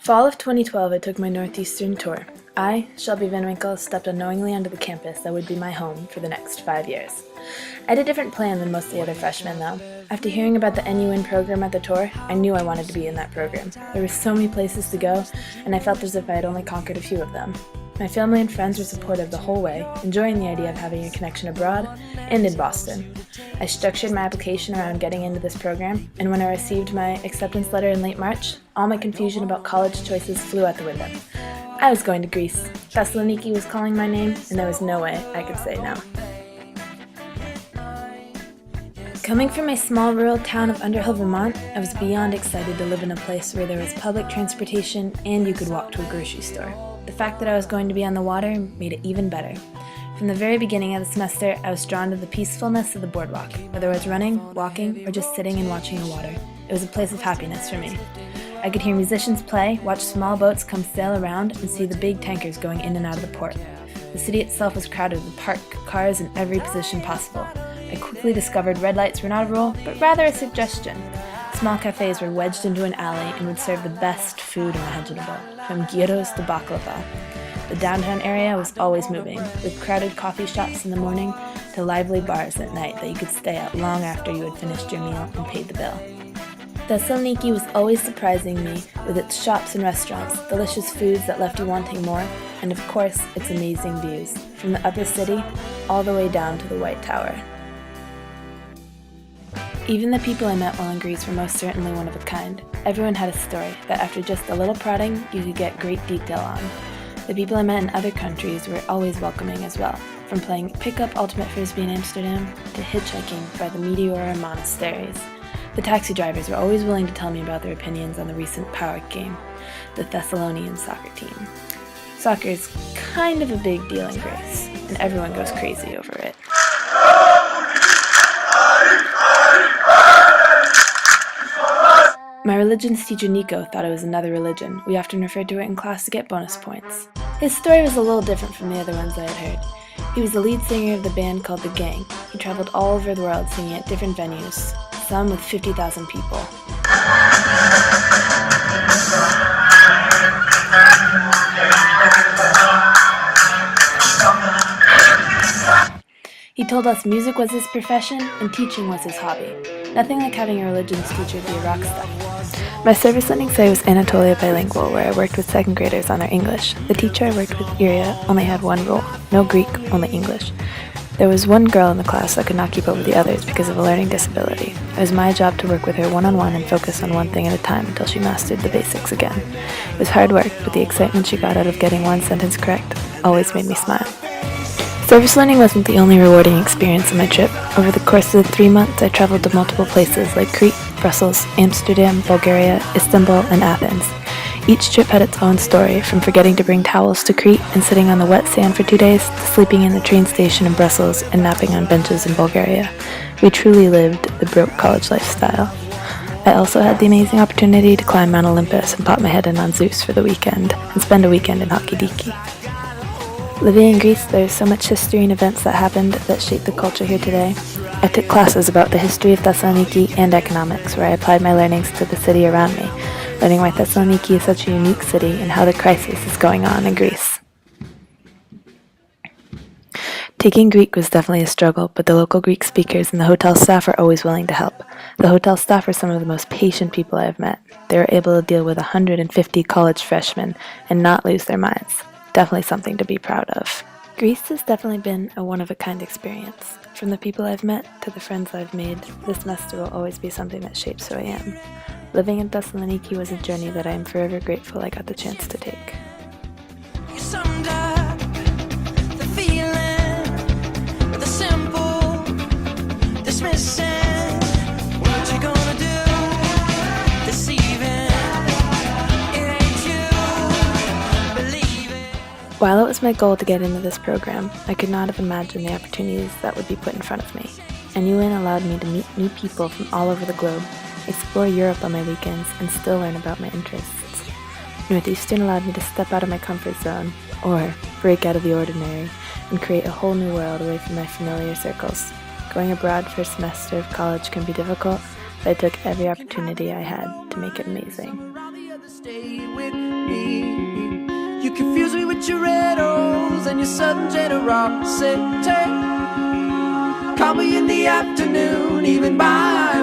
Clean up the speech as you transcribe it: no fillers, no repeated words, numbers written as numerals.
Fall of 2012, I took my Northeastern tour. I, Shelbe Van Winkle, stepped unknowingly onto the campus that would be my home for the next 5 years. I had a different plan than most of the other freshmen, though. After hearing about the NUin program at the tour, I knew I wanted to be in that program. There were so many places to go, and I felt as if I had only conquered a few of them. My family and friends were supportive the whole way, enjoying the idea of having a connection abroad and in Boston. I structured my application around getting into this program, and when I received my acceptance letter in late March, all my confusion about college choices flew out the window. I was going to Greece. Thessaloniki was calling my name, and there was no way I could say no. Coming from a small rural town of Underhill, Vermont, I was beyond excited to live in a place where there was public transportation and you could walk to a grocery store. The fact that I was going to be on the water made it even better. From the very beginning of the semester, I was drawn to the peacefulness of the boardwalk, whether I was running, walking, or just sitting and watching the water. It was a place of happiness for me. I could hear musicians play, watch small boats come sail around, and see the big tankers going in and out of the port. The city itself was crowded with parked cars in every position possible. I quickly discovered red lights were not a rule, but rather a suggestion. Small cafes were wedged into an alley and would serve the best food imaginable, from gyros to baklava. The downtown area was always moving, with crowded coffee shops in the morning to lively bars at night that you could stay at long after you had finished your meal and paid the bill. Thessaloniki was always surprising me with its shops and restaurants, delicious foods that left you wanting more, and of course, its amazing views, from the upper city all the way down to the White Tower. Even the people I met while in Greece were most certainly one of a kind. Everyone had a story that after just a little prodding, you could get great detail on. The people I met in other countries were always welcoming as well, from playing pick-up ultimate frisbee in Amsterdam to hitchhiking by the Meteora monasteries. The taxi drivers were always willing to tell me about their opinions on the recent power game, the Thessalonian soccer team. Soccer is kind of a big deal in Greece, and everyone goes crazy over it. My religions teacher Nico thought it was another religion. We often referred to it in class to get bonus points. His story was a little different from the other ones I had heard. He was the lead singer of the band called The Gang. He traveled all over the world singing at different venues, some with 50,000 people. He told us music was his profession and teaching was his hobby. Nothing like having a religions teacher be a rock star. My service learning say was Anatolia Bilingual, where I worked with second graders on their English. The teacher I worked with, Iria, only had one rule: no Greek, only English. There was one girl in the class that could not keep up with the others because of a learning disability. It was my job to work with her one-on-one and focus on one thing at a time until she mastered the basics again. It was hard work, but the excitement she got out of getting one sentence correct always made me smile. Service learning wasn't the only rewarding experience on my trip. Over the course of the 3 months, I traveled to multiple places like Crete, Brussels, Amsterdam, Bulgaria, Istanbul, and Athens. Each trip had its own story, from forgetting to bring towels to Crete and sitting on the wet sand for 2 days, to sleeping in the train station in Brussels and napping on benches in Bulgaria. We truly lived the broke college lifestyle. I also had the amazing opportunity to climb Mount Olympus and pop my head in on Zeus for the weekend, and spend a weekend in Halkidiki. Living in Greece, there's so much history and events that happened that shaped the culture here today. I took classes about the history of Thessaloniki and economics, where I applied my learnings to the city around me, learning why Thessaloniki is such a unique city and how the crisis is going on in Greece. Taking Greek was definitely a struggle, but the local Greek speakers and the hotel staff are always willing to help. The hotel staff are some of the most patient people I have met. They were able to deal with 150 college freshmen and not lose their minds. Definitely something to be proud of. Greece has definitely been a one-of-a-kind experience. From the people I've met to the friends I've made, this semester will always be something that shapes who I am. Living in Thessaloniki was a journey that I am forever grateful I got the chance to take. You summed up the feeling with a simple dismissing. What you gonna do this evening? It ain't you, believe it. While it was my goal to get into this program, I could not have imagined the opportunities that would be put in front of me. NUin allowed me to meet new people from all over the globe, explore Europe on my weekends, and still learn about my interests. Northeastern allowed me to step out of my comfort zone, or break out of the ordinary, and create a whole new world away from my familiar circles. Going abroad for a semester of college can be difficult, but I took every opportunity I had to make it amazing. Stay with me. You confuse me with your riddles and your sudden generosity. Call me in the afternoon, even by